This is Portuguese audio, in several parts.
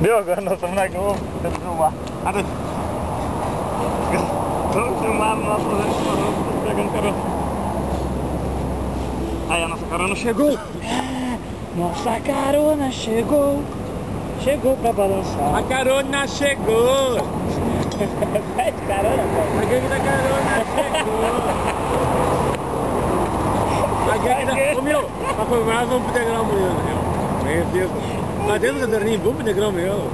Viu? Agora nós estamos na Globo, temos que filmar. Vamos filmar no nosso restaurante, estamos pegando carona. Aí a nossa carona chegou. Nossa carona chegou. Chegou pra balançar. A carona chegou. Vai de carona, pô. A gangue da carona chegou. A gangue da... Ô meu, pra comemorar vamos pro degrau amanhã, meu. Meu Deus. Mas dentro do caderninho, vamos pro degrau meu.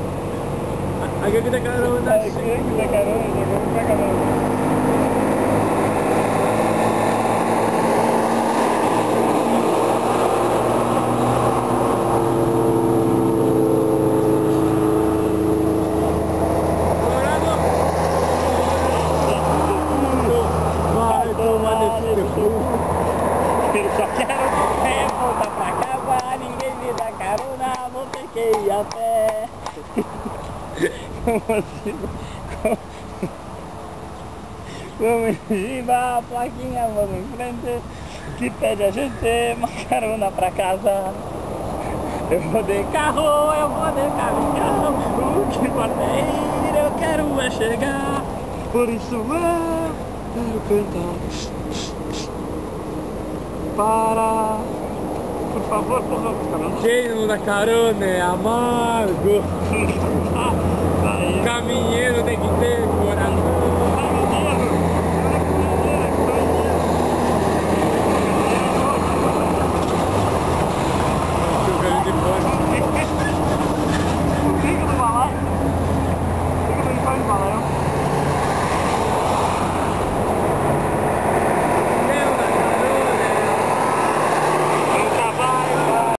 A gangue da carona. A gangue da carona chegou pra carona. Eu só quero voltar pra casa, ninguém me dá carona, vou ter que ir a pé. Como assim? Vamos girar a plaquinha, vamos em frente, que pede a gente uma carona pra casa. Eu vou de carro, o que importa eu quero é chegar, por isso eu quero cantar. Para, por favor, carona. Quem não dá carona é amargo. Caminheiro tem que ter coração.